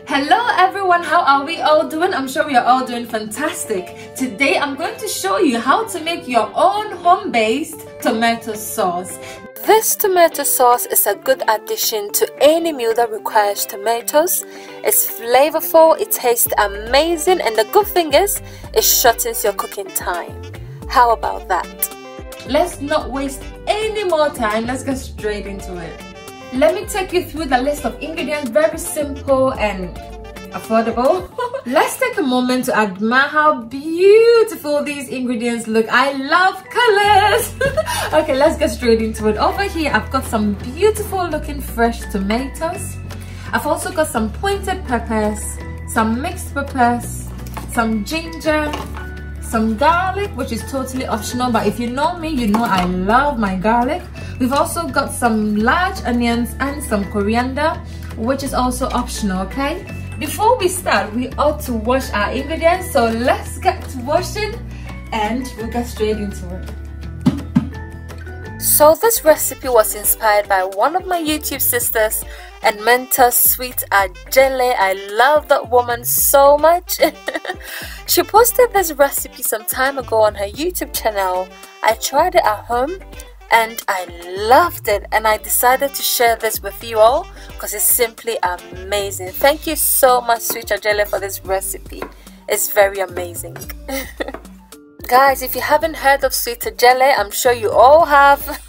Hello everyone, how are we all doing? I'm sure we are all doing fantastic. Today I'm going to show you how to make your own home-based tomato sauce. This tomato sauce is a good addition to any meal that requires tomatoes. It's flavorful, it tastes amazing, and the good thing is, it shortens your cooking time. How about that? Let's not waste any more time, let's get straight into it. Let me take you through the list of ingredients, very simple and affordable. Let's take a moment to admire how beautiful these ingredients look. I love colors. Okay, let's get straight into it. Over here I've got some beautiful looking fresh tomatoes. I've also got some pointed peppers, some mixed peppers, some ginger, some garlic, which is totally optional, but if you know me, you know I love my garlic. We've also got some large onions and some coriander, which is also optional, okay? Before we start, we ought to wash our ingredients, so let's get to washing and we'll get straight into it. So this recipe was inspired by one of my YouTube sisters and mentor, sweet Adjeley. I love that woman so much. She posted this recipe some time ago on her YouTube channel. I tried it at home and I loved it, and I decided to share this with you all because it's simply amazing. Thank you so much, sweet Adjeley, for this recipe. It's very amazing. Guys, if you haven't heard of sweet Adjeley, I'm sure you all have.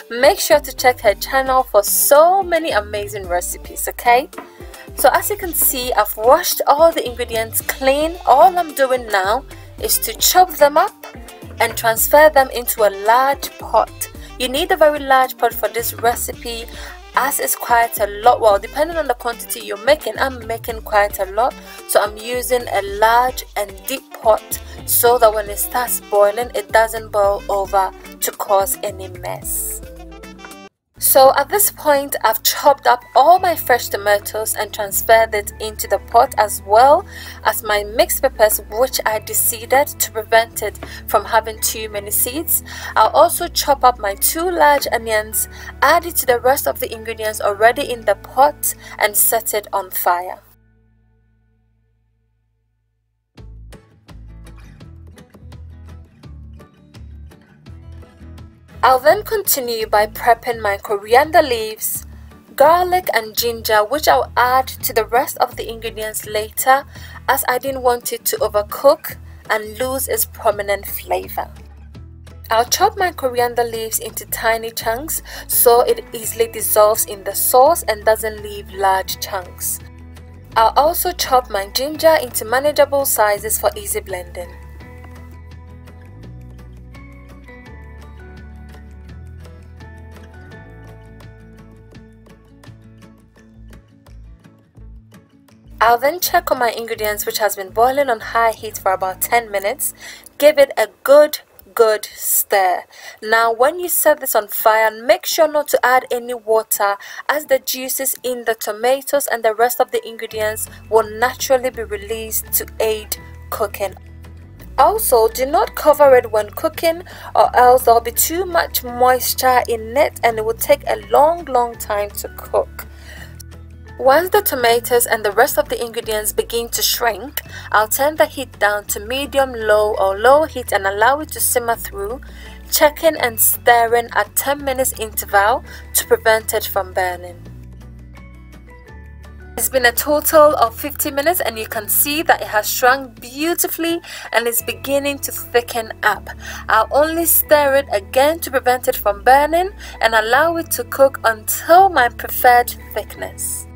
Make sure to check her channel for so many amazing recipes, okay? So as you can see, I've washed all the ingredients clean. All I'm doing now is to chop them up and transfer them into a large pot. You need a very large pot for this recipe, as it's quite a lot. Well, depending on the quantity you're making, I'm making quite a lot, so I'm using a large and deep pot so that when it starts boiling, it doesn't boil over to cause any mess. So at this point, I've chopped up all my fresh tomatoes and transferred it into the pot, as well as my mixed peppers, which I deseeded to prevent it from having too many seeds. I'll also chop up my 2 large onions, add it to the rest of the ingredients already in the pot, and set it on fire. I'll then continue by prepping my coriander leaves, garlic and ginger, which I'll add to the rest of the ingredients later, as I didn't want it to overcook and lose its prominent flavor. I'll chop my coriander leaves into tiny chunks so it easily dissolves in the sauce and doesn't leave large chunks. I'll also chop my ginger into manageable sizes for easy blending. I'll then check on my ingredients, which has been boiling on high heat for about 10 minutes. Give it a good stir. Now when you set this on fire, make sure not to add any water, as the juices in the tomatoes and the rest of the ingredients will naturally be released to aid cooking. Also, do not cover it when cooking, or else there will be too much moisture in it and it will take a long time to cook. Once the tomatoes and the rest of the ingredients begin to shrink, I'll turn the heat down to medium, low or low heat and allow it to simmer through, checking and stirring at 10 minutes interval to prevent it from burning. It's been a total of 50 minutes and you can see that it has shrunk beautifully and is beginning to thicken up. I'll only stir it again to prevent it from burning and allow it to cook until my preferred thickness.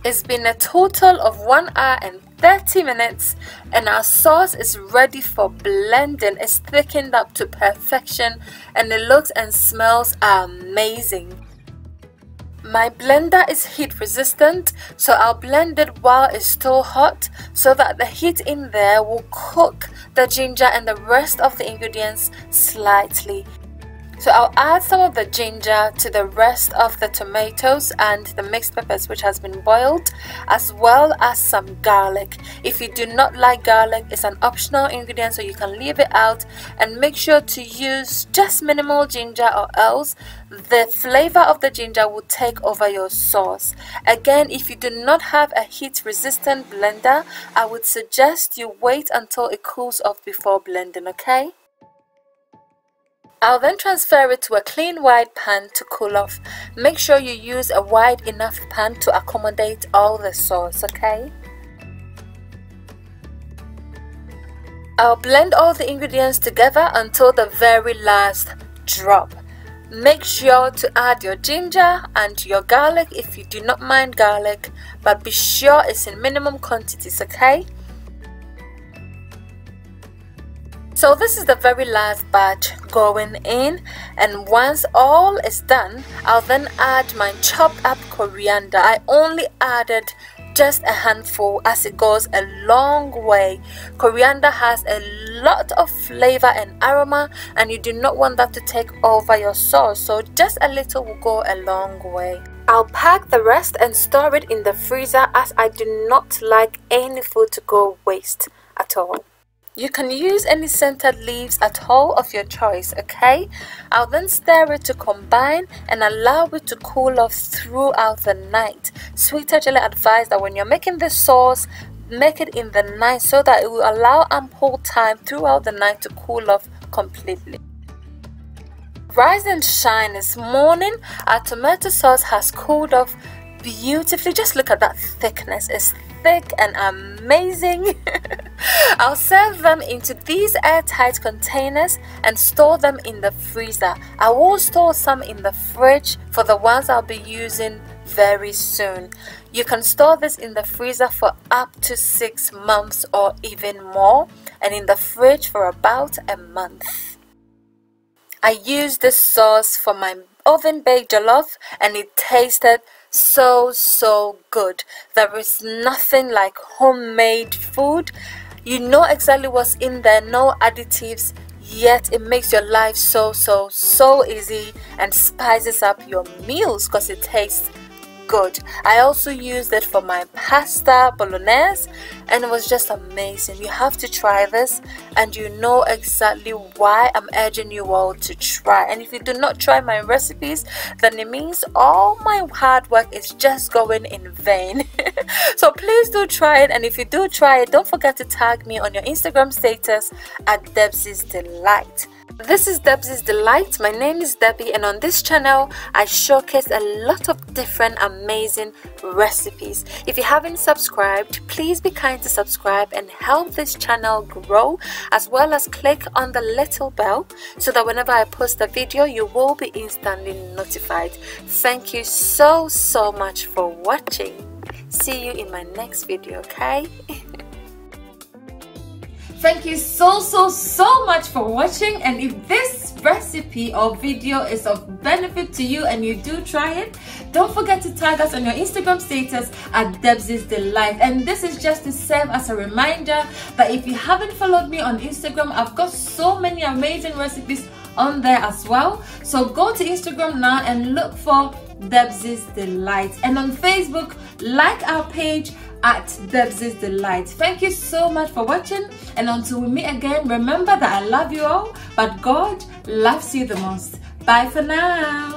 It's been a total of 1 hour and 30 minutes and our sauce is ready for blending. It's thickened up to perfection and it looks and smells amazing. My blender is heat resistant, so I'll blend it while it's still hot so that the heat in there will cook the ginger and the rest of the ingredients slightly. So I'll add some of the ginger to the rest of the tomatoes and the mixed peppers which has been boiled, as well as some garlic. If you do not like garlic, it's an optional ingredient, so you can leave it out, and make sure to use just minimal ginger, or else the flavor of the ginger will take over your sauce. Again, if you do not have a heat resistant blender, I would suggest you wait until it cools off before blending, okay? I'll then transfer it to a clean wide pan to cool off. Make sure you use a wide enough pan to accommodate all the sauce, okay? I'll blend all the ingredients together until the very last drop. Make sure to add your ginger and your garlic if you do not mind garlic, but be sure it's in minimum quantities, okay? So this is the very last batch going in, and once all is done, I'll then add my chopped up coriander. I only added just a handful as it goes a long way. Coriander has a lot of flavor and aroma, and you do not want that to take over your sauce, so just a little will go a long way. I'll pack the rest and store it in the freezer, as I do not like any food to go waste at all. You can use any scented leaves at all of your choice, okay? I'll then stir it to combine and allow it to cool off throughout the night. Sweet Adjeley advised that when you're making this sauce, make it in the night so that it will allow ample time throughout the night to cool off completely. Rise and shine this morning. Our tomato sauce has cooled off beautifully. Just look at that thickness. It's thick and amazing. I'll serve them into these airtight containers and store them in the freezer. I will store some in the fridge for the ones I'll be using very soon. You can store this in the freezer for up to 6 months or even more, and in the fridge for about a month. I used this sauce for my oven baked jollof, and it tasted so good. There is nothing like homemade food. You know exactly what's in there, no additives, yet it makes your life so easy and spices up your meals because it tastes good. I also used it for my pasta bolognese, and it was just amazing. You have to try this, and you know exactly why I'm urging you all to try. And if you do not try my recipes, then it means all my hard work is just going in vain. So please do try it, and if you do try it, don't forget to tag me on your Instagram status at Debsy's Delight. This is Debsy's Delight. My name is Debbie, and on this channel I showcase a lot of different amazing recipes. If you haven't subscribed, please be kind to subscribe and help this channel grow, as well as click on the little bell so that whenever I post a video you will be instantly notified. Thank you so much for watching. See you in my next video, okay? Thank you so much for watching, and if this recipe or video is of benefit to you and you do try it, don't forget to tag us on your Instagram status at Debsy's Delight. And this is just to serve as a reminder that if you haven't followed me on Instagram, I've got so many amazing recipes on there as well. So go to Instagram now and look for Debsy's Delight, and on Facebook, like our page at Debsy's Delight. Thank you so much for watching, and until we meet again, remember that I love you all, but God loves you the most. Bye for now.